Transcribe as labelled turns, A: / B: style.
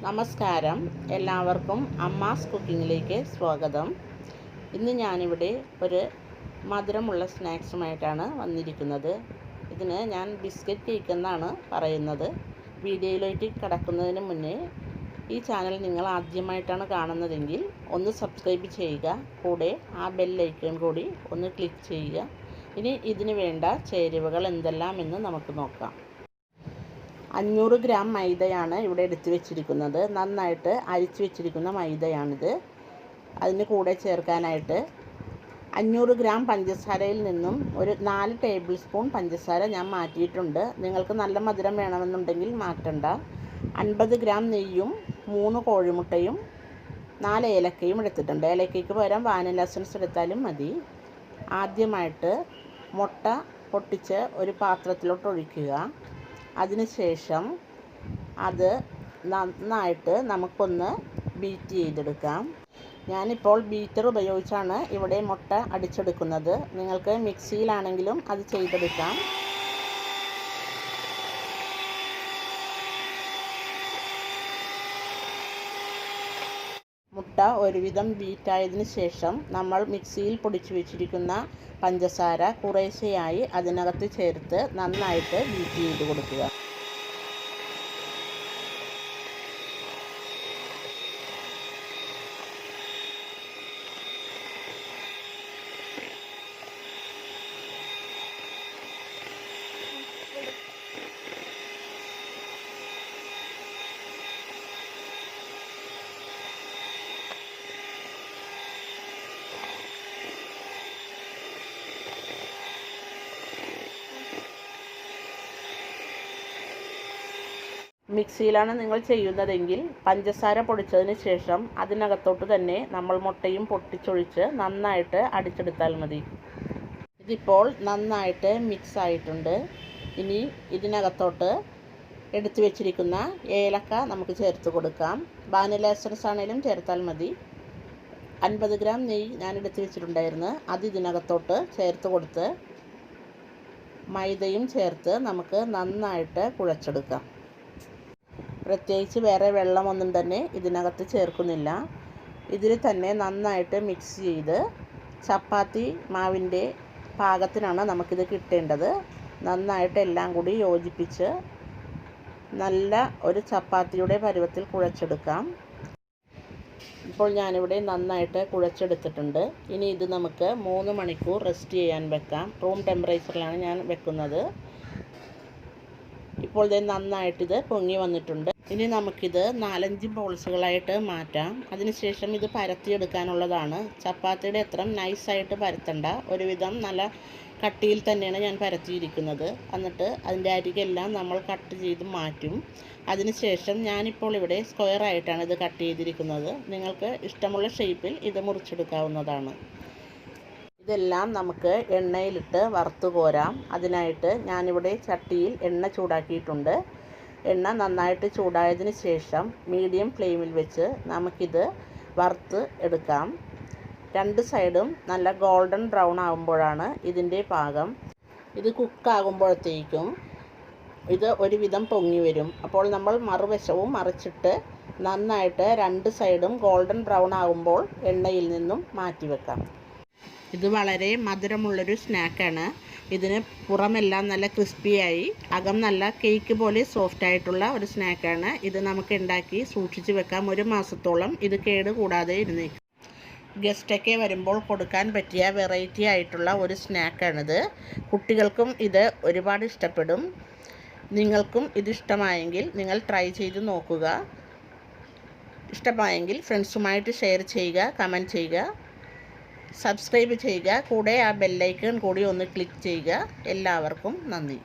A: നമസ്കാരം, എല്ലാവർക്കും അമ്മാസ് കുക്കിങ്ങിലേക്ക് സ്വാഗതം. ഇന്ന് ഞാനിവിടെ ഒരു മധുരമുള്ള സ്നാക്സുമായിട്ടാണ് വന്നിരിക്കുന്നത്. ഇതിന് ഞാൻ ബിസ്ക്കറ്റ് കേക്ക് എന്നാണ് പറയുന്നത്. വീഡിയോയിലേക്ക് കടക്കുന്നതിന് മുന്നേ ഈ ചാനൽ നിങ്ങൾ ആദ്യമായിട്ടാണ് കാണുന്നതെങ്കിൽ ഒന്ന് സബ്സ്ക്രൈബ് ചെയ്യുക, കൂടെ ആ ബെൽ ഐക്കൺ കൂടി ഒന്ന് ക്ലിക്ക് ചെയ്യുക. ഇനി ഇതിന് വേണ്ട ചേരുവകൾ എന്തെല്ലാമെന്ന് നമുക്ക് നോക്കാം. 500 ഗ്രാം മൈദയാണ് ഇവിടെ എടുത്ത് വെച്ചിരിക്കുന്നത്. നന്നായിട്ട് അരിച്ച് വെച്ചിരിക്കുന്ന മൈദയാണിത്. അതിന് കൂടെ ചേർക്കാനായിട്ട് 500 ഗ്രാം പഞ്ചസാരയിൽ നിന്നും ഒരു 4 ടേബിൾ സ്പൂൺ പഞ്ചസാര ഞാൻ മാറ്റിയിട്ടുണ്ട്. നിങ്ങൾക്ക് നല്ല മധുരം വേണമെന്നുണ്ടെങ്കിൽ മാറ്റണ്ട. 50 ഗ്രാം നെയ്യും 3 കോഴിമുട്ടയും 4 ഏലക്കയും എടുത്തിട്ടുണ്ട്. ഏലക്കയ്ക്ക് പകരം വാനില എസൻസ് എടുത്താലും മതി. ആദ്യമായിട്ട് മുട്ട പൊട്ടിച്ച് ഒരു പാത്രത്തിലോട്ട് ഒഴിക്കുക. അതിനുശേഷം അത് നന്നായിട്ട് നമുക്കൊന്ന് ബീറ്റ് ചെയ്തെടുക്കാം. ഞാനിപ്പോൾ ബീറ്റർ ഉപയോഗിച്ചാണ് ഇവിടെ മുട്ട അടിച്ചെടുക്കുന്നത്. നിങ്ങൾക്ക് മിക്സിയിലാണെങ്കിലും അത് ചെയ്തെടുക്കാം. മുട്ട ഒരുവിധം ബീറ്റായതിനു ശേഷം നമ്മൾ മിക്സിയിൽ പൊടിച്ചു വെച്ചിരിക്കുന്ന പഞ്ചസാര കുറേശ്ശെയായി അതിനകത്ത് ചേർത്ത് നന്നായിട്ട് ബീറ്റ് ചെയ്ത് കൊടുക്കുക. മിക്സിയിലാണ് നിങ്ങൾ ചെയ്യുന്നതെങ്കിൽ പഞ്ചസാര പൊടിച്ചതിന് ശേഷം അതിനകത്തോട്ട് തന്നെ നമ്മൾ മുട്ടയും പൊട്ടിച്ചൊഴിച്ച് നന്നായിട്ട് അടിച്ചെടുത്താൽ മതി. ഇതിപ്പോൾ നന്നായിട്ട് മിക്സ് ആയിട്ടുണ്ട്. ഇനി ഇതിനകത്തോട്ട് എടുത്തു വെച്ചിരിക്കുന്ന ഏലക്ക നമുക്ക് ചേർത്ത് കൊടുക്കാം. വാനില എസൻസ് ആണെങ്കിലും ചേർത്താൽ മതി. 50 ഗ്രാം നെയ്യ് ഞാൻ എടുത്ത് വെച്ചിട്ടുണ്ടായിരുന്നു. അത് ഇതിനകത്തോട്ട് ചേർത്ത് കൊടുത്ത് മൈദയും ചേർത്ത് നമുക്ക് നന്നായിട്ട് കുഴച്ചെടുക്കാം. പ്രത്യേകിച്ച് വേറെ വെള്ളമൊന്നും തന്നെ ഇതിനകത്ത് ചേർക്കുന്നില്ല. ഇതിൽ തന്നെ നന്നായിട്ട് മിക്സ് ചെയ്ത് ചപ്പാത്തി മാവിൻ്റെ പാകത്തിനാണ് നമുക്കിത് കിട്ടേണ്ടത്. നന്നായിട്ട് എല്ലാം കൂടി യോജിപ്പിച്ച് നല്ല ഒരു ചപ്പാത്തിയുടെ പരുവത്തിൽ കുഴച്ചെടുക്കാം. ഇപ്പോൾ ഞാനിവിടെ നന്നായിട്ട് കുഴച്ചെടുത്തിട്ടുണ്ട്. ഇനി ഇത് നമുക്ക് 3 മണിക്കൂർ റെസ്റ്റ് ചെയ്യാൻ വെക്കാം. റൂം ടെമ്പറേച്ചറിലാണ് ഞാൻ വെക്കുന്നത്. ഇപ്പോൾ ഇത് നന്നായിട്ടിത് പൊങ്ങി വന്നിട്ടുണ്ട്. ഇനി നമുക്കിത് 4-5 ബോൾസുകളായിട്ട് മാറ്റാം. അതിനുശേഷം ഇത് പരത്തിയെടുക്കാനുള്ളതാണ്. ചപ്പാത്തിയുടെ അത്ര നൈസായിട്ട് പരത്തണ്ട, ഒരുവിധം നല്ല കട്ടിയിൽ തന്നെയാണ് ഞാൻ പരത്തിയിരിക്കുന്നത്. എന്നിട്ട് അതിൻ്റെ അരികെല്ലാം നമ്മൾ കട്ട് ചെയ്ത് മാറ്റും. അതിനുശേഷം ഞാനിപ്പോൾ ഇവിടെ സ്ക്വയറായിട്ടാണ് ഇത് കട്ട് ചെയ്തിരിക്കുന്നത്. നിങ്ങൾക്ക് ഇഷ്ടമുള്ള ഷേപ്പിൽ ഇത് മുറിച്ചെടുക്കാവുന്നതാണ്. ഇതെല്ലാം നമുക്ക് എണ്ണയിലിട്ട് വറുത്ത് കോരാം. അതിനായിട്ട് ഞാനിവിടെ ചട്ടിയിൽ എണ്ണ ചൂടാക്കിയിട്ടുണ്ട്. എണ്ണ നന്നായിട്ട് ചൂടായതിന് ശേഷം മീഡിയം ഫ്ലെയിമിൽ വെച്ച് നമുക്കിത് വറുത്ത് എടുക്കാം. 2 സൈഡും നല്ല ഗോൾഡൻ ബ്രൗൺ ആകുമ്പോഴാണ് ഇതിൻ്റെ പാകം. ഇത് കുക്കാകുമ്പോഴത്തേക്കും ഇത് ഒരുവിധം പൊങ്ങി വരും. അപ്പോൾ നമ്മൾ മറുവശവും മറിച്ചിട്ട് നന്നായിട്ട് 2 സൈഡും ഗോൾഡൻ ബ്രൗൺ ആകുമ്പോൾ എണ്ണയിൽ നിന്നും മാറ്റി വെക്കാം. ഇത് വളരെ മധുരമുള്ളൊരു സ്നാക്കാണ്. ഇതിന് പുറമെല്ലാം നല്ല ക്രിസ്പിയായി അകം നല്ല കേക്ക് പോലെ സോഫ്റ്റ് ആയിട്ടുള്ള ഒരു സ്നാക്കാണ്. ഇത് നമുക്ക് ഉണ്ടാക്കി സൂക്ഷിച്ച് വെക്കാം. 1 മാസത്തോളം ഇത് കേട് കൂടാതെ ഇരുന്നേക്കും. ഗസ്റ്റൊക്കെ വരുമ്പോൾ കൊടുക്കാൻ പറ്റിയ വെറൈറ്റി ആയിട്ടുള്ള ഒരു സ്നാക്കാണിത്. കുട്ടികൾക്കും ഇത് ഒരുപാട് ഇഷ്ടപ്പെടും. നിങ്ങൾക്കും ഇത് ഇഷ്ടമായെങ്കിൽ നിങ്ങൾ ട്രൈ ചെയ്ത് നോക്കുക. ഇഷ്ടമായെങ്കിൽ ഫ്രണ്ട്സുമായിട്ട് ഷെയർ ചെയ്യുക, കമൻറ്റ് ചെയ്യുക, സബ്സ്ക്രൈബ് ചെയ്യുക. കൂടെ ആ ബെല്ലൈക്കൺ കൂടി ഒന്ന് ക്ലിക്ക് ചെയ്യുക. എല്ലാവർക്കും നന്ദി.